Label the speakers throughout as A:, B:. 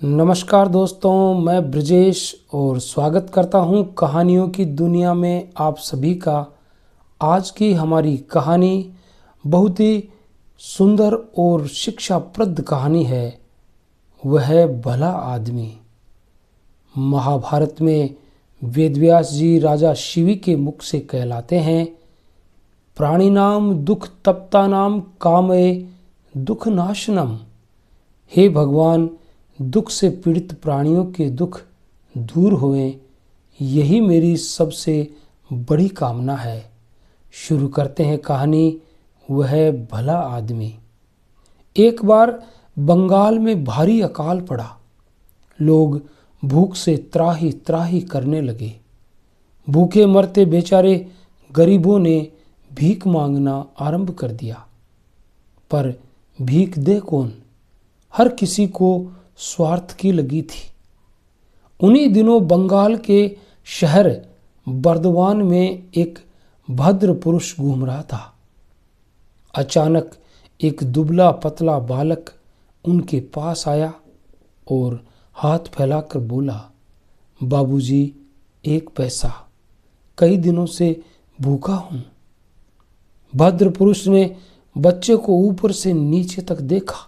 A: नमस्कार दोस्तों, मैं ब्रजेश और स्वागत करता हूं कहानियों की दुनिया में आप सभी का। आज की हमारी कहानी बहुत ही सुंदर और शिक्षाप्रद कहानी है। वह है भला आदमी। महाभारत में वेदव्यास जी राजा शिवी के मुख से कहलाते हैं, प्राणिनाम दुख तप्तानाम कामये दुख नाशनम। हे भगवान, दुख से पीड़ित प्राणियों के दुख दूर होएं, यही मेरी सबसे बड़ी कामना है। शुरू करते हैं कहानी। वह है भला आदमी। एक बार बंगाल में भारी अकाल पड़ा। लोग भूख से त्राही त्राही करने लगे। भूखे मरते बेचारे गरीबों ने भीख मांगना आरंभ कर दिया। पर भीख दे कौन? हर किसी को स्वार्थ की लगी थी। उन्हीं दिनों बंगाल के शहर बर्दवान में एक भद्र पुरुष घूम रहा था। अचानक एक दुबला पतला बालक उनके पास आया और हाथ फैलाकर बोला, बाबूजी, एक पैसा, कई दिनों से भूखा हूं। भद्र पुरुष ने बच्चे को ऊपर से नीचे तक देखा।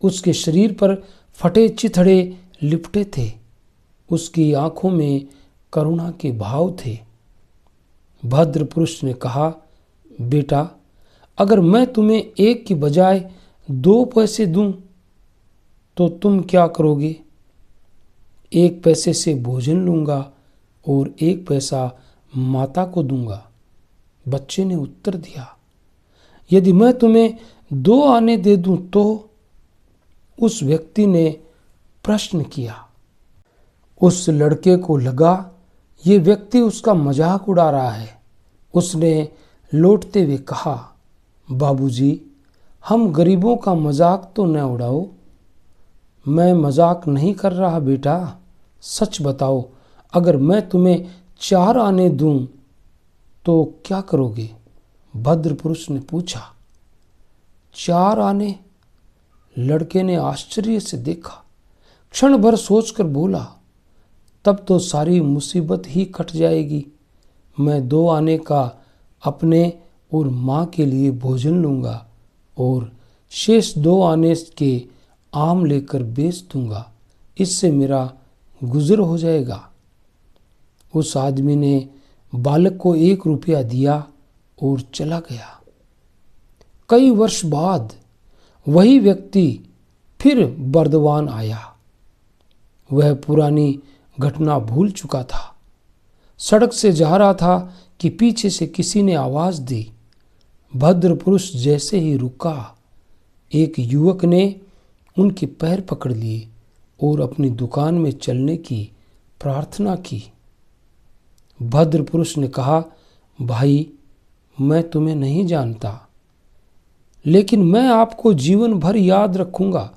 A: उसके शरीर पर फटे चिथड़े लिपटे थे। उसकी आंखों में करुणा के भाव थे। भद्र पुरुष ने कहा, बेटा, अगर मैं तुम्हें एक की बजाय 2 पैसे दूं तो तुम क्या करोगे? 1 पैसे से भोजन लूंगा और 1 पैसा माता को दूंगा। बच्चे ने उत्तर दिया, यदि मैं तुम्हें 2 आने दे दूं तो? उस व्यक्ति ने प्रश्न किया। उस लड़के को लगा ये व्यक्ति उसका मजाक उड़ा रहा है। उसने लौटते हुए कहा, बाबूजी, हम गरीबों का मजाक तो न उड़ाओ। मैं मजाक नहीं कर रहा बेटा, सच बताओ, अगर मैं तुम्हें 4 आने दूं तो क्या करोगे? भद्र पुरुष ने पूछा। 4 आने? लड़के ने आश्चर्य से देखा। क्षण भर सोचकर बोला, तब तो सारी मुसीबत ही कट जाएगी। मैं 2 आने का अपने और माँ के लिए भोजन लूंगा और शेष 2 आने के आम लेकर बेच दूंगा। इससे मेरा गुजर हो जाएगा। उस आदमी ने बालक को 1 रुपया दिया और चला गया। कई वर्ष बाद वही व्यक्ति फिर बर्दवान आया। वह पुरानी घटना भूल चुका था। सड़क से जा रहा था कि पीछे से किसी ने आवाज दी। भद्र पुरुष जैसे ही रुका, एक युवक ने उनके पैर पकड़ लिए और अपनी दुकान में चलने की प्रार्थना की। भद्र पुरुष ने कहा, भाई, मैं तुम्हें नहीं जानता, लेकिन मैं आपको जीवन भर याद रखूंगा।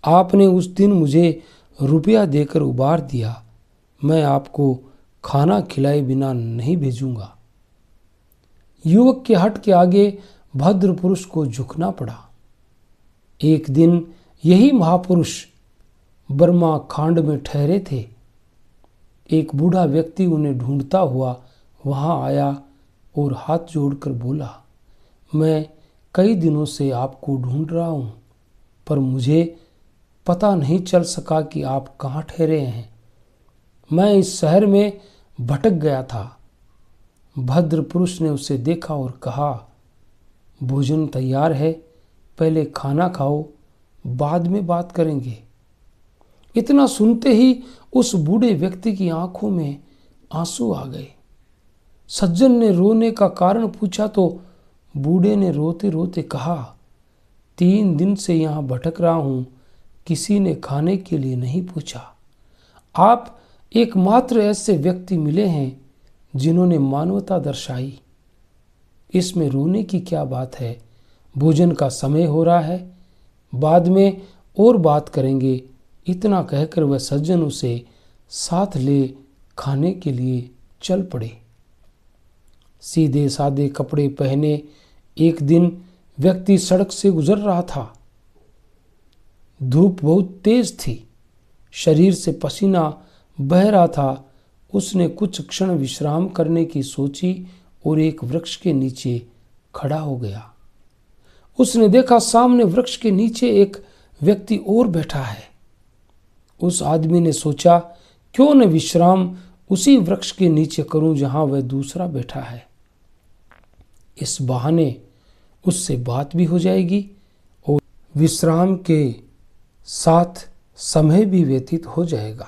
A: आपने उस दिन मुझे रुपया देकर उबार दिया। मैं आपको खाना खिलाए बिना नहीं भेजूंगा। युवक के हट के आगे भद्र पुरुष को झुकना पड़ा। एक दिन यही महापुरुष बर्मा खांड में ठहरे थे। एक बूढ़ा व्यक्ति उन्हें ढूंढता हुआ वहां आया और हाथ जोड़कर बोला, मैं कई दिनों से आपको ढूंढ रहा हूं, पर मुझे पता नहीं चल सका कि आप कहाँ ठहरे हैं। मैं इस शहर में भटक गया था। भद्र पुरुष ने उसे देखा और कहा, भोजन तैयार है, पहले खाना खाओ, बाद में बात करेंगे। इतना सुनते ही उस बूढ़े व्यक्ति की आंखों में आंसू आ गए। सज्जन ने रोने का कारण पूछा तो बूढ़े ने रोते रोते कहा, 3 दिन से यहाँ भटक रहा हूँ, किसी ने खाने के लिए नहीं पूछा। आप एकमात्र ऐसे व्यक्ति मिले हैं जिन्होंने मानवता दर्शाई। इसमें रोने की क्या बात है? भोजन का समय हो रहा है, बाद में और बात करेंगे। इतना कहकर वह सज्जन उसे साथ ले खाने के लिए चल पड़े। सीधे सादे कपड़े पहने एक दिन व्यक्ति सड़क से गुजर रहा था। धूप बहुत तेज थी, शरीर से पसीना बह रहा था। उसने कुछ क्षण विश्राम करने की सोची और एक वृक्ष के नीचे खड़ा हो गया। उसने देखा सामने वृक्ष के नीचे एक व्यक्ति और बैठा है। उस आदमी ने सोचा, क्यों न विश्राम उसी वृक्ष के नीचे करूं जहां वह दूसरा बैठा है। इस बहाने उससे बात भी हो जाएगी और विश्राम के साथ समय भी व्यतीत हो जाएगा।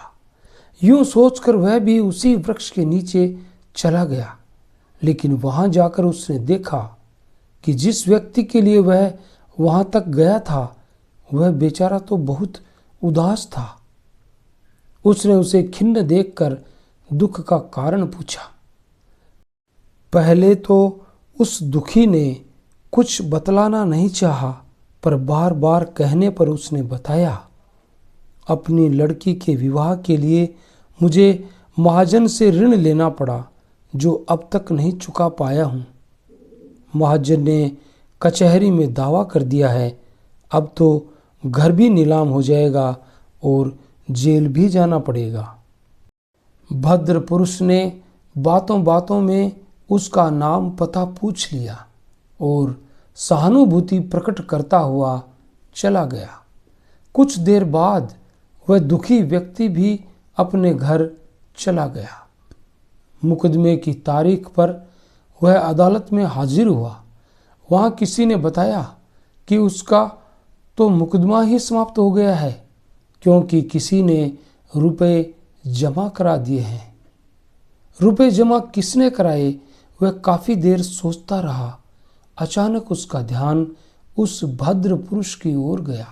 A: यूं सोचकर वह भी उसी वृक्ष के नीचे चला गया, लेकिन वहां जाकर उसने देखा कि जिस व्यक्ति के लिए वह वहां तक गया था वह बेचारा तो बहुत उदास था। उसने उसे खिन्न देखकर दुख का कारण पूछा। पहले तो उस दुखी ने कुछ बतलाना नहीं चाहा, पर बार बार कहने पर उसने बताया, अपनी लड़की के विवाह के लिए मुझे महाजन से ऋण लेना पड़ा जो अब तक नहीं चुका पाया हूँ। महाजन ने कचहरी में दावा कर दिया है, अब तो घर भी नीलाम हो जाएगा और जेल भी जाना पड़ेगा। भद्र पुरुष ने बातों बातों में उसका नाम पता पूछ लिया और सहानुभूति प्रकट करता हुआ चला गया। कुछ देर बाद वह दुखी व्यक्ति भी अपने घर चला गया। मुकदमे की तारीख पर वह अदालत में हाजिर हुआ। वहां किसी ने बताया कि उसका तो मुकदमा ही समाप्त हो गया है, क्योंकि किसी ने रुपए जमा करा दिए हैं। रुपए जमा किसने कराए वह काफी देर सोचता रहा। अचानक उसका ध्यान उस भद्र पुरुष की ओर गया,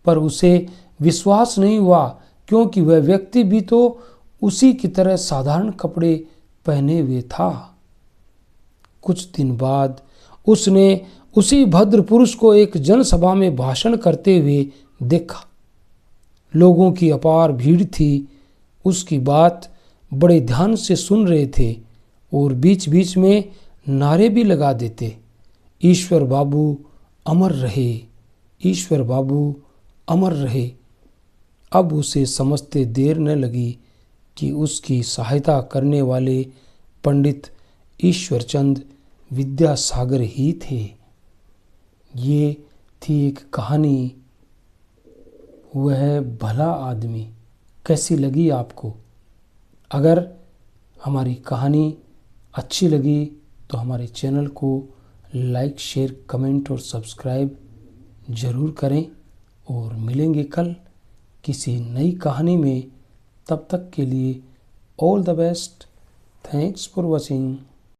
A: पर उसे विश्वास नहीं हुआ, क्योंकि वह व्यक्ति भी तो उसी की तरह साधारण कपड़े पहने हुए था। कुछ दिन बाद उसने उसी भद्र पुरुष को एक जनसभा में भाषण करते हुए देखा। लोगों की अपार भीड़ थी, उसकी बात बड़े ध्यान से सुन रहे थे और बीच बीच में नारे भी लगा देते, ईश्वर बाबू अमर रहे, ईश्वर बाबू अमर रहे। अब उसे समझते देर न लगी कि उसकी सहायता करने वाले पंडित ईश्वरचंद विद्यासागर ही थे। ये थी एक कहानी, वह भला आदमी। कैसी लगी आपको? अगर हमारी कहानी अच्छी लगी तो हमारे चैनल को लाइक, शेयर, कमेंट और सब्सक्राइब ज़रूर करें और मिलेंगे कल किसी नई कहानी में। तब तक के लिए all the best. Thanks for watching.